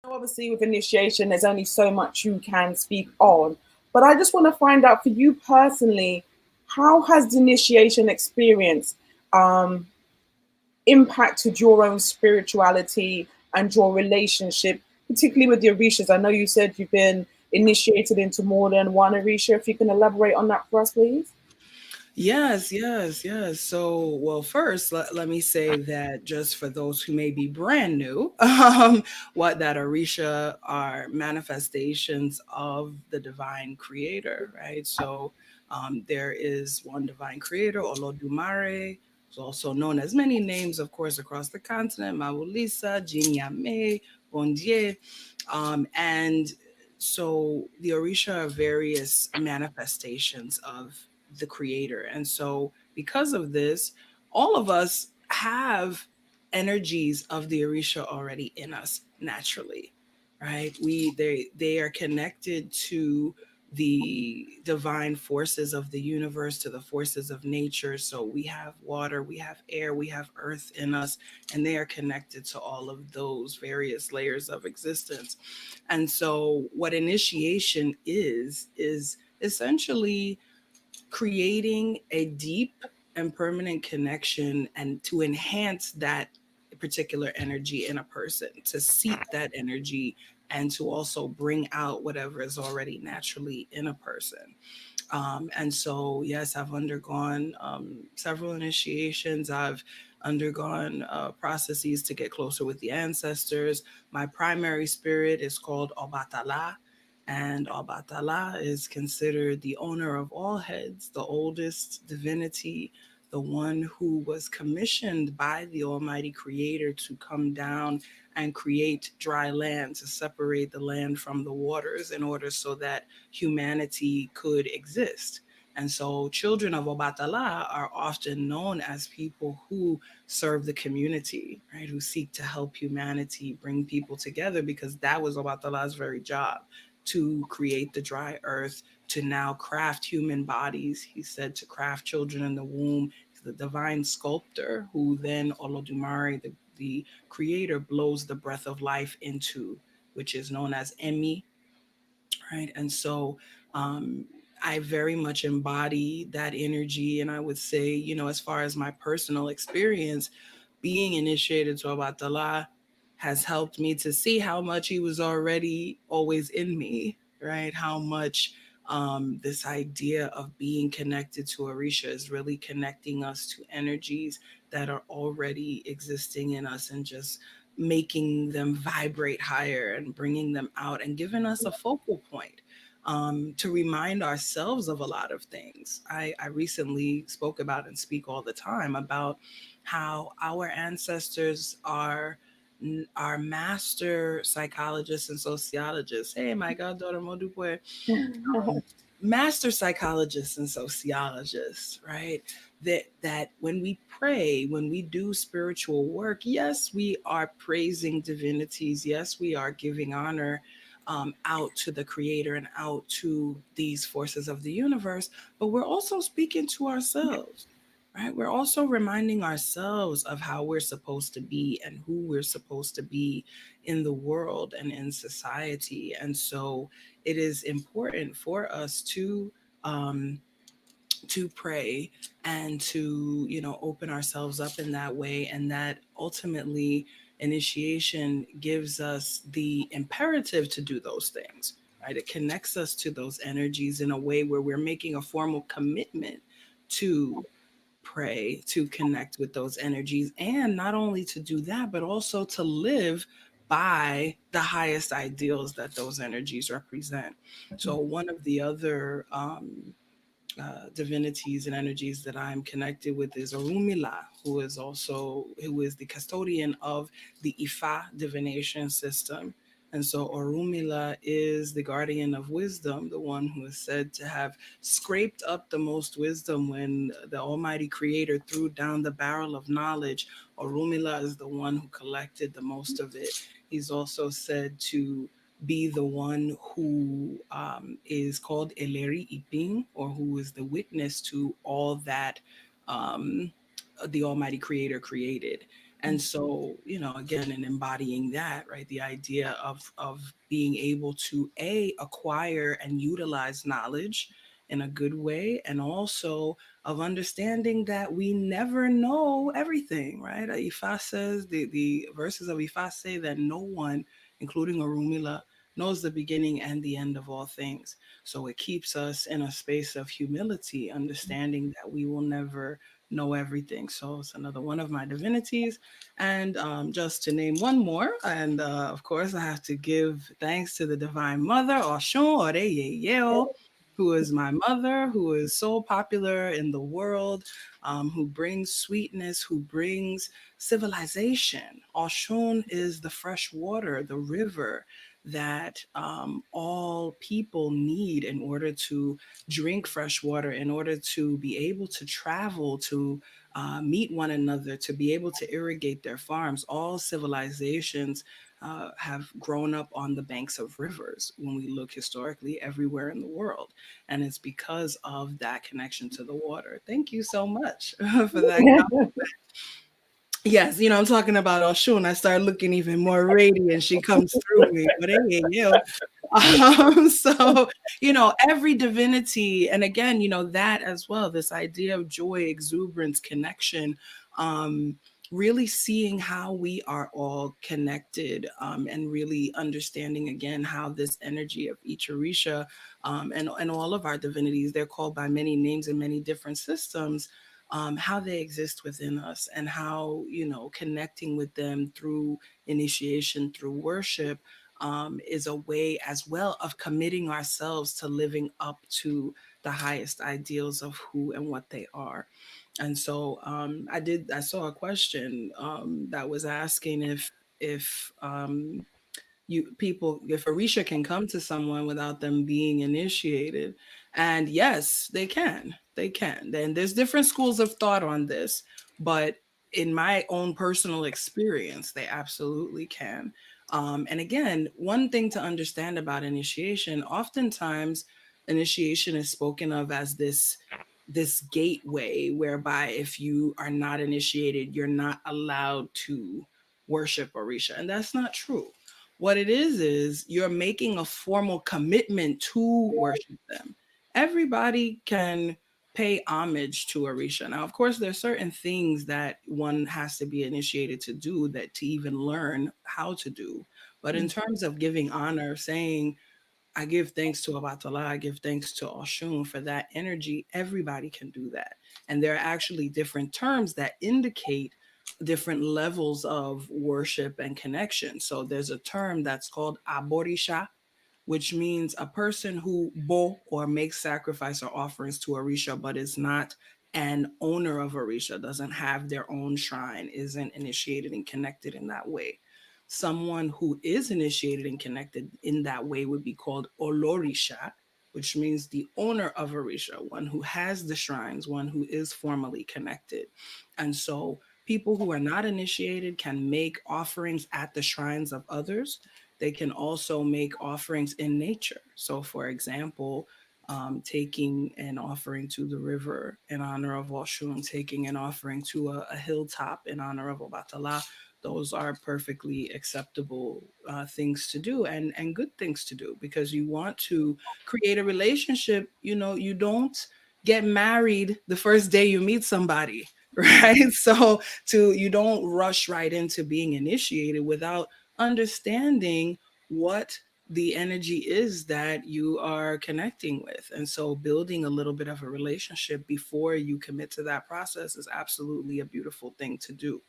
Obviously, with initiation, there's only so much you can speak on. But I just want to find out for you personally, how has the initiation experience um, impacted your own spirituality and your relationship, particularly with the Orishas? I know you said you've been initiated into more than one Orisha. If you can elaborate on that for us, please. Yes, yes, yes. So, well, first, let me say that just for those who may be brand new, what that Orisha are manifestations of the divine creator, right? So, there is one divine creator, Olodumare, who's also known as many names, of course, across the continent, Maulisa, Jinyame, Bondye. And so the Orisha are various manifestations of the creator. And so because of this, all of us have energies of the Orisha already in us naturally, right? They are connected to the divine forces of the universe, to the forces of nature. So we have water, we have air, we have earth in us, and they are connected to all of those various layers of existence. And so what initiation is essentially creating a deep and permanent connection and to enhance that particular energy in a person, to seep that energy and to also bring out whatever is already naturally in a person. And so, yes, I've undergone several initiations. I've undergone processes to get closer with the ancestors. My primary spirit is called Obatala, and Obatala is considered the owner of all heads, the oldest divinity, the one who was commissioned by the Almighty Creator to come down and create dry land, to separate the land from the waters in order so that humanity could exist. And so, children of Obatala are often known as people who serve the community, right? Who seek to help humanity, bring people together, because that was Obatala's very job, to create the dry earth, to now craft human bodies. He said to craft children in the womb. He's the divine sculptor who then Olodumare, the creator, blows the breath of life into, which is known as Emi, right? And so um, I very much embody that energy. And I would say, as far as my personal experience, being initiated to Abatala has helped me to see how much he was already always in me, right? How much this idea of being connected to Orisha is really connecting us to energies that are already existing in us and just making them vibrate higher and bringing them out and giving us a focal point to remind ourselves of a lot of things. I recently spoke about and speak all the time about how our ancestors are master psychologists and sociologists. Hey, my goddaughter Modupwe, master psychologists and sociologists, right? That when we pray, when we do spiritual work, yes, we are praising divinities. Yes, we are giving honor out to the creator and out to these forces of the universe, but we're also speaking to ourselves, right? We're also reminding ourselves of how we're supposed to be and who we're supposed to be in the world and in society. And so it is important for us um, to pray and to open ourselves up in that way, and that ultimately initiation gives us the imperative to do those things, right? It connects us to those energies in a way where we're making a formal commitment to pray, to connect with those energies, and not only to do that but also to live by the highest ideals that those energies represent. So one of the other divinities and energies that I'm connected with is Orumila, who is the custodian of the Ifa divination system. And so Orumila is the guardian of wisdom, the one who is said to have scraped up the most wisdom when the Almighty Creator threw down the barrel of knowledge. Orumila is the one who collected the most of it. He's also said to be the one who is called Eleri Iping, or who is the witness to all that um, the Almighty Creator created. And so, again, in embodying that, right, the idea of being able to acquire and utilize knowledge in a good way, and also of understanding that we never know everything, right? Ifa says, the verses of Ifa say that no one, including Orumila, knows the beginning and the end of all things. So it keeps us in a space of humility, understanding that we will never know everything. So it's another one of my divinities. And just to name one more, and of course, I have to give thanks to the Divine Mother, Oshun Oreyeyeo, who is my mother, who is so popular in the world, who brings sweetness, who brings civilization. Oshun is the fresh water, the river that all people need in order to drink fresh water, in order to be able to travel, to meet one another, to be able to irrigate their farms. All civilizations have grown up on the banks of rivers when we look historically everywhere in the world. And it's because of that connection to the water. Thank you so much for that. Yes, I'm talking about Oshun. I start looking even more radiant. She comes through me. But hey, so, every divinity, and again, that as well, this idea of joy, exuberance, connection, um, really seeing how we are all connected, and really understanding again how this energy of each Orisha, and all of our divinities, they're called by many names in many different systems, how they exist within us, and how, connecting with them through initiation, through worship, is a way as well of committing ourselves to living up to the highest ideals of who and what they are. And so I saw a question that was asking if people, if Orisha can come to someone without them being initiated. And yes, they can. And there's different schools of thought on this, but in my own personal experience, they absolutely can. And again, one thing to understand about initiation, oftentimes initiation is spoken of as this gateway whereby if you are not initiated, you're not allowed to worship Orisha. And that's not true. What it is you're making a formal commitment to worship them. Everybody can pay homage to Orisha. Now, of course, there are certain things that one has to be initiated to do, that to even learn how to do. But in terms of giving honor, saying, I give thanks to Abatala, I give thanks to Oshun for that energy, everybody can do that. And there are actually different terms that indicate different levels of worship and connection. So there's a term that's called Aborisha, which means a person who bo or makes sacrifice or offerings to Orisha, but is not an owner of Orisha, doesn't have their own shrine, isn't initiated and connected in that way. Someone who is initiated and connected in that way would be called Olorisha, which means the owner of Orisha, one who has the shrines, one who is formally connected. And so people who are not initiated can make offerings at the shrines of others. They can also make offerings in nature. So, for example, taking an offering to the river in honor of Oshun, taking an offering to a hilltop in honor of Obatala, those are perfectly acceptable things to do, and good things to do, because you want to create a relationship. You don't get married the first day you meet somebody, right? So you don't rush right into being initiated without understanding what the energy is that you are connecting with. And so building a little bit of a relationship before you commit to that process is absolutely a beautiful thing to do.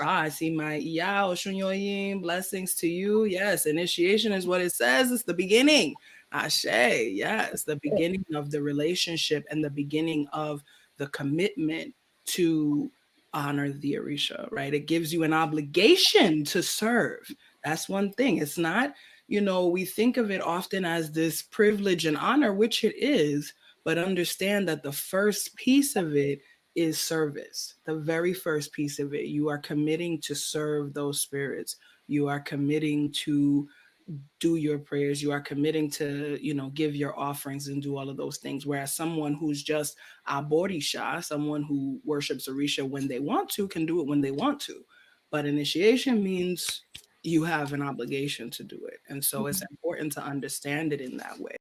I see my Iya Oshunyoyin. Blessings to you. Yes, initiation is what it says. It's the beginning. Ashe. Yes, the beginning of the relationship and the beginning of the commitment to honor the Orisha, right? It gives you an obligation to serve. That's one thing. It's not, we think of it often as this privilege and honor, which it is, but understand that the first piece of it is service. The very first piece of it, you are committing to serve those spirits. You are committing to do your prayers. You are committing to, give your offerings and do all of those things. Whereas someone who's just a Borisha, someone who worships Orisha when they want to, can do it when they want to. but initiation means you have an obligation to do it. And so it's important to understand it in that way.